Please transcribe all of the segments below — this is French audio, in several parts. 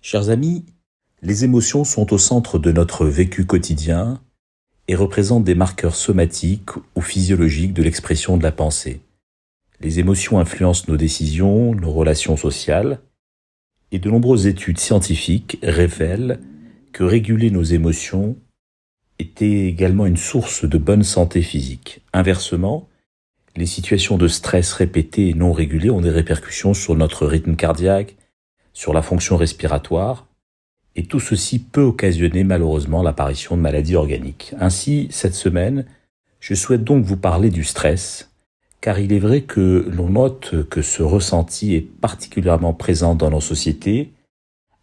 Chers amis, les émotions sont au centre de notre vécu quotidien et représentent des marqueurs somatiques ou physiologiques de l'expression de la pensée. Les émotions influencent nos décisions, nos relations sociales, et de nombreuses études scientifiques révèlent que réguler nos émotions était également une source de bonne santé physique. Inversement, les situations de stress répétées et non régulées ont des répercussions sur notre rythme cardiaque, sur la fonction respiratoire, et tout ceci peut occasionner malheureusement l'apparition de maladies organiques. Ainsi, cette semaine, je souhaite donc vous parler du stress, car il est vrai que l'on note que ce ressenti est particulièrement présent dans nos sociétés,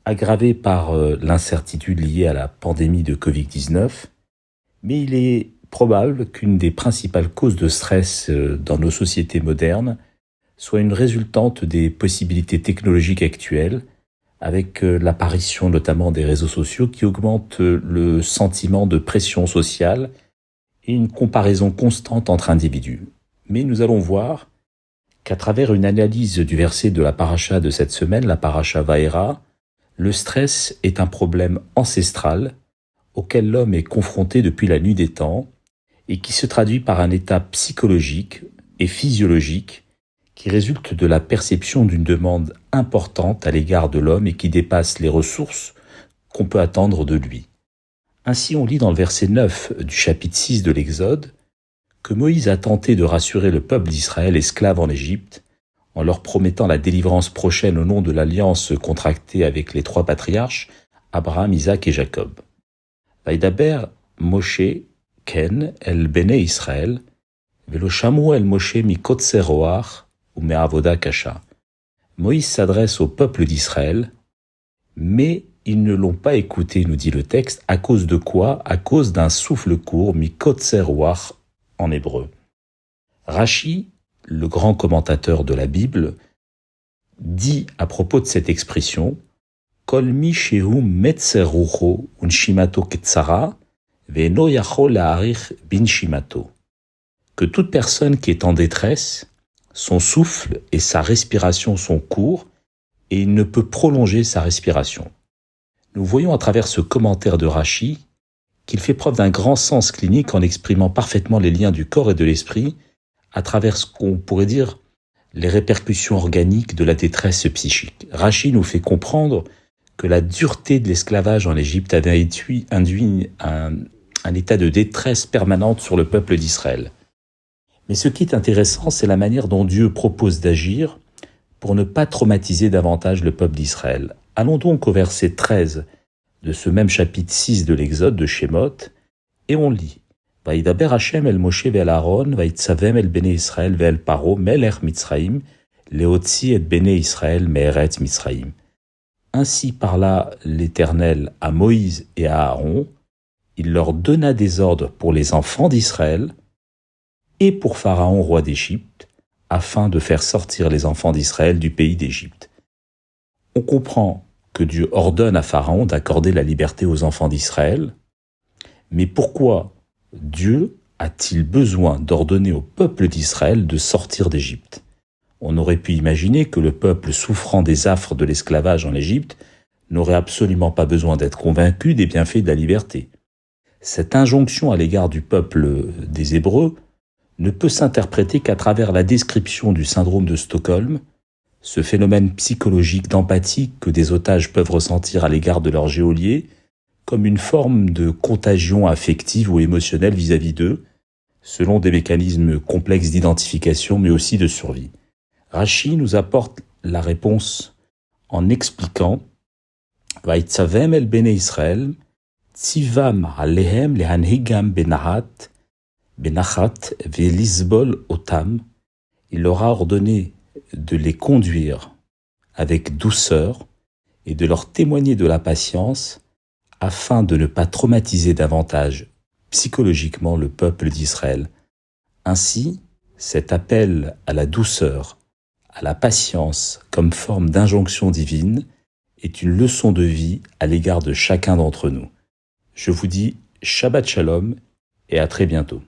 aggravé par l'incertitude liée à la pandémie de Covid-19, mais il est probable qu'une des principales causes de stress dans nos sociétés modernes soit une résultante des possibilités technologiques actuelles, avec l'apparition notamment des réseaux sociaux qui augmentent le sentiment de pression sociale et une comparaison constante entre individus. Mais nous allons voir qu'à travers une analyse du verset de la paracha de cette semaine, la paracha Vaera, le stress est un problème ancestral auquel l'homme est confronté depuis la nuit des temps et qui se traduit par un état psychologique et physiologique qui résulte de la perception d'une demande importante à l'égard de l'homme et qui dépasse les ressources qu'on peut attendre de lui. Ainsi, on lit dans le verset 9 du chapitre 6 de l'Exode que Moïse a tenté de rassurer le peuple d'Israël esclave en Égypte en leur promettant la délivrance prochaine au nom de l'alliance contractée avec les trois patriarches, Abraham, Isaac et Jacob. Vaïdaber Moshe Ken el Bene Israël, Velo Shamu el Moshe mikotser roach ou me'avoda kasha. Moïse s'adresse au peuple d'Israël, mais ils ne l'ont pas écouté, nous dit le texte. À cause de quoi? À cause d'un souffle court, mikotser roach en hébreu. Rashi, le grand commentateur de la Bible, dit à propos de cette expression Kol mi shehu metzer rucho unshimato ketzara ve'eno yachol la'arich binshimato. Que toute personne qui est en détresse, son souffle et sa respiration sont courts et il ne peut prolonger sa respiration. Nous voyons à travers ce commentaire de Rashi qu'il fait preuve d'un grand sens clinique en exprimant parfaitement les liens du corps et de l'esprit à travers ce qu'on pourrait dire les répercussions organiques de la détresse psychique. Rashi nous fait comprendre que la dureté de l'esclavage en Égypte avait induit un état de détresse permanente sur le peuple d'Israël. Mais ce qui est intéressant, c'est la manière dont Dieu propose d'agir pour ne pas traumatiser davantage le peuple d'Israël. Allons donc au verset 13 de ce même chapitre 6 de l'Exode de Shemot, et on lit « Vaïdaber Hashem el Moshe ve'el Aaron, vaïtsavem el Bene Israël ve'el Paro, melech Mitzraïm, leotzi et Bene Israël me'eretz Mitzraïm. » Ainsi parla l'Éternel à Moïse et à Aaron, il leur donna des ordres pour les enfants d'Israël et pour Pharaon, roi d'Égypte, afin de faire sortir les enfants d'Israël du pays d'Égypte. On comprend que Dieu ordonne à Pharaon d'accorder la liberté aux enfants d'Israël, mais pourquoi Dieu a-t-il besoin d'ordonner au peuple d'Israël de sortir d'Égypte? On aurait pu imaginer que le peuple souffrant des affres de l'esclavage en Égypte n'aurait absolument pas besoin d'être convaincu des bienfaits de la liberté. Cette injonction à l'égard du peuple des Hébreux ne peut s'interpréter qu'à travers la description du syndrome de Stockholm, ce phénomène psychologique d'empathie que des otages peuvent ressentir à l'égard de leurs geôliers, comme une forme de contagion affective ou émotionnelle vis-à-vis d'eux, selon des mécanismes complexes d'identification mais aussi de survie. Rashi nous apporte la réponse en expliquant Vaïtsavem el Bene Israël, Tzivam alehem lehanhigam benachat ve'lisbol otam. Il leur a ordonné de les conduire avec douceur et de leur témoigner de la patience afin de ne pas traumatiser davantage psychologiquement le peuple d'Israël. Ainsi, cet appel à la douceur, à la patience comme forme d'injonction divine est une leçon de vie à l'égard de chacun d'entre nous. Je vous dis Shabbat Shalom et à très bientôt.